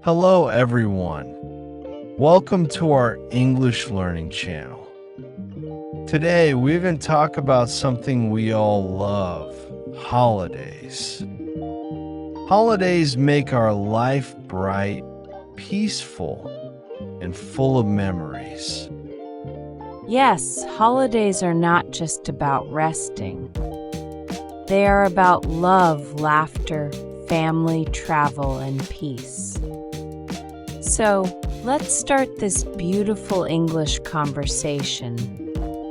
Hello, everyone. Welcome to our English learning channel. Today, we're going to talk about something we all love, holidays. Holidays make our life bright, peaceful, and full of memories. Yes, holidays are not just about resting. They are about love, laughter, family, travel, and peace. So, let's start this beautiful English conversation,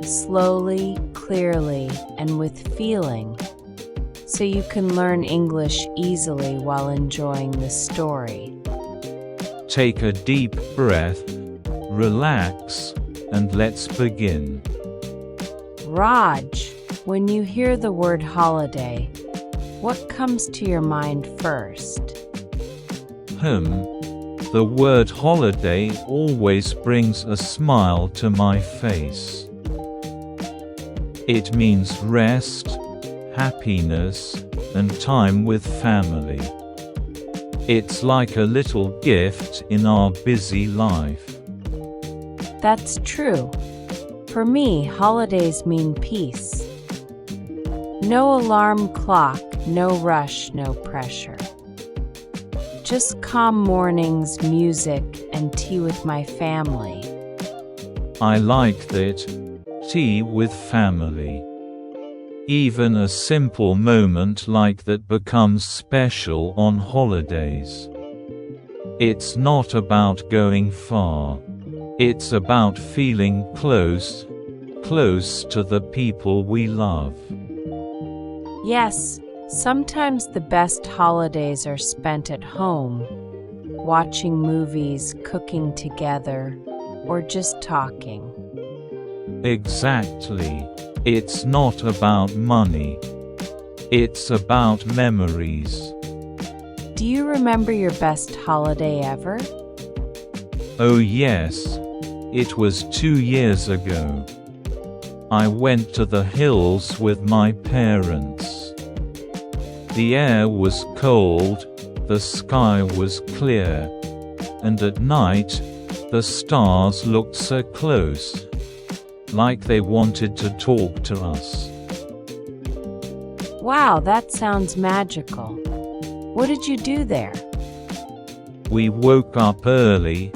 slowly, clearly, and with feeling, so you can learn English easily while enjoying the story. Take a deep breath, relax, and let's begin. Raj, when you hear the word holiday, what comes to your mind first? The word holiday always brings a smile to my face. It means rest, happiness, and time with family. It's like a little gift in our busy life. That's true. For me, holidays mean peace. No alarm clock, no rush, no pressure. Just calm mornings, music, and tea with my family. I like that. Tea with family. Even a simple moment like that becomes special on holidays. It's not about going far. It's about feeling close to the people we love. Yes, sometimes the best holidays are spent at home, watching movies, cooking together, or just talking. Exactly. It's not about money. It's about memories. Do you remember your best holiday ever? Oh yes. It was 2 years ago. I went to the hills with my parents. The air was cold, the sky was clear, and at night, the stars looked so close, like they wanted to talk to us. Wow, that sounds magical. What did you do there? We woke up early,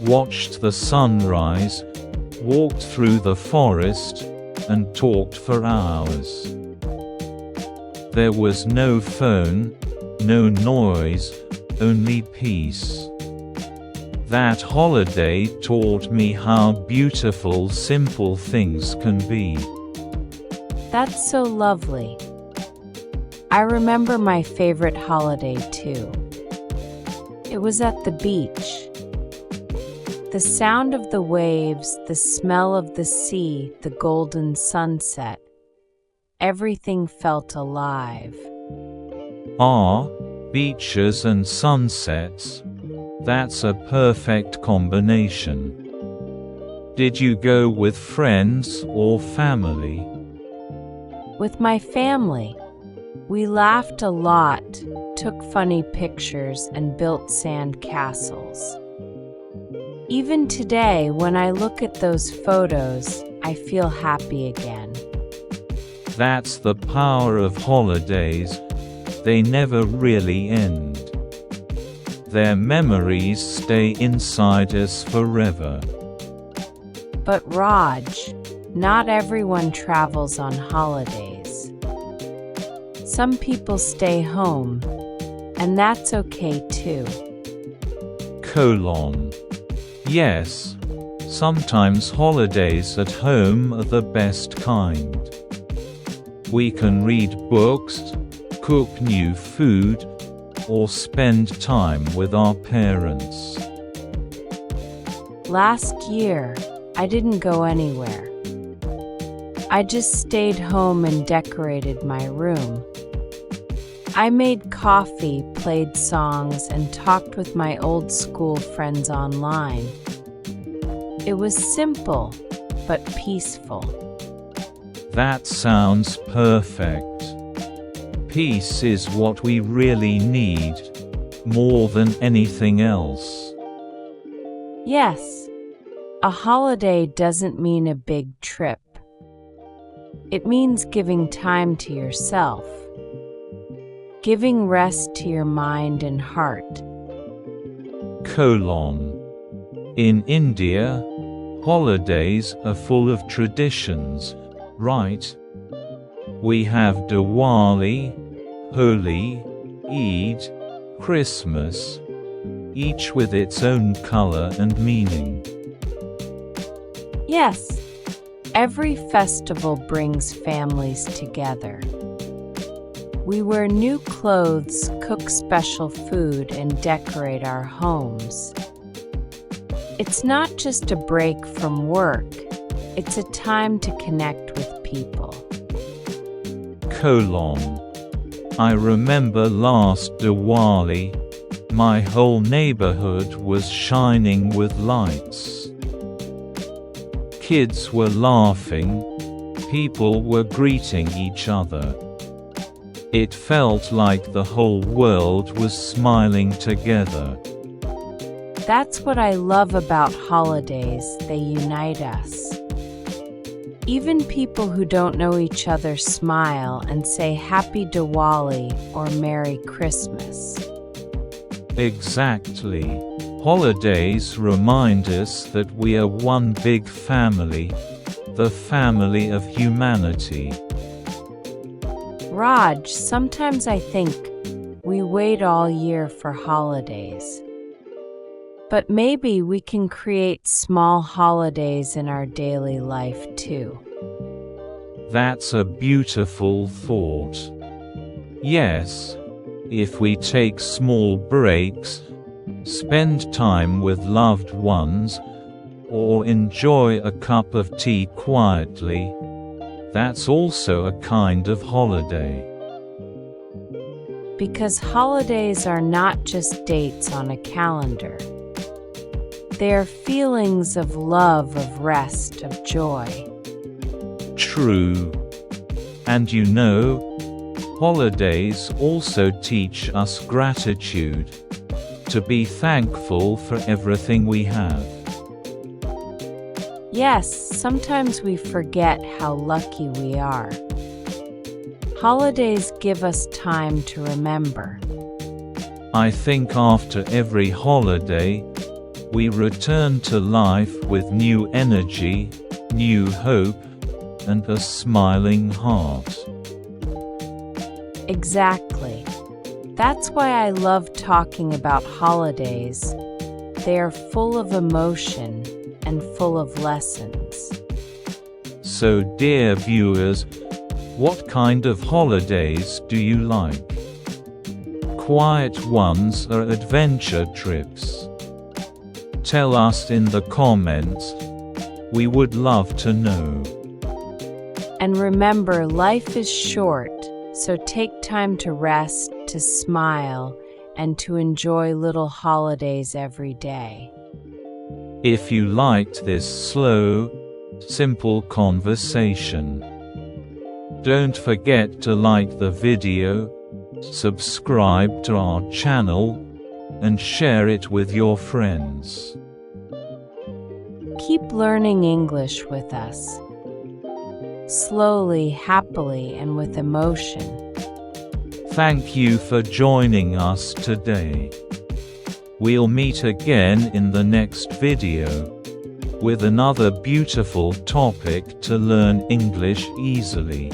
watched the sunrise, walked through the forest, and talked for hours. There was no phone, no noise, only peace. That holiday taught me how beautiful simple things can be. That's so lovely. I remember my favorite holiday too. It was at the beach. The sound of the waves, the smell of the sea, the golden sunset. Everything felt alive. Beaches and sunsets. That's a perfect combination. Did you go with friends or family? With my family. We laughed a lot, took funny pictures, and built sand castles. Even today, when I look at those photos, I feel happy again. That's the power of holidays. They never really end. Their memories stay inside us forever. But Raj, not everyone travels on holidays. Some people stay home, and that's okay too. Yes, sometimes holidays at home are the best kind. We can read books, cook new food, or spend time with our parents. Last year, I didn't go anywhere. I just stayed home and decorated my room. I made coffee, played songs, and talked with my old school friends online. It was simple, but peaceful. That sounds perfect. Peace is what we really need. more than anything else. Yes, a holiday doesn't mean a big trip. It means giving time to yourself, giving rest to your mind and heart. In India, holidays are full of traditions, right? We have Diwali, Holi, Eid, Christmas, each with its own color and meaning. Yes, every festival brings families together. We wear new clothes, cook special food, and decorate our homes. It's not just a break from work, it's a time to connect with people. I remember last Diwali, my whole neighborhood was shining with lights. Kids were laughing, people were greeting each other. It felt like the whole world was smiling together. That's what I love about holidays, they unite us. Even people who don't know each other smile and say Happy Diwali or Merry Christmas. Exactly. Holidays remind us that we are one big family, the family of humanity. Raj, sometimes I think we wait all year for holidays. But maybe we can create small holidays in our daily life too. That's a beautiful thought. Yes, if we take small breaks, spend time with loved ones, or enjoy a cup of tea quietly, that's also a kind of holiday. Because holidays are not just dates on a calendar. They are feelings of love, of rest, of joy. True. And you know, holidays also teach us gratitude, to be thankful for everything we have. Yes, sometimes we forget how lucky we are. Holidays give us time to remember. I think after every holiday, we return to life with new energy, new hope, and a smiling heart. Exactly. That's why I love talking about holidays. They are full of emotion and full of lessons. So, dear viewers, what kind of holidays do you like? Quiet ones or adventure trips? Tell us in the comments. We would love to know. And remember, life is short, so take time to rest, to smile, and to enjoy little holidays every day. If you liked this slow, simple conversation, don't forget to like the video, subscribe to our channel, and share it with your friends. Keep learning English with us. Slowly, happily, and with emotion. Thank you for joining us today. We'll meet again in the next video, with another beautiful topic to learn English easily.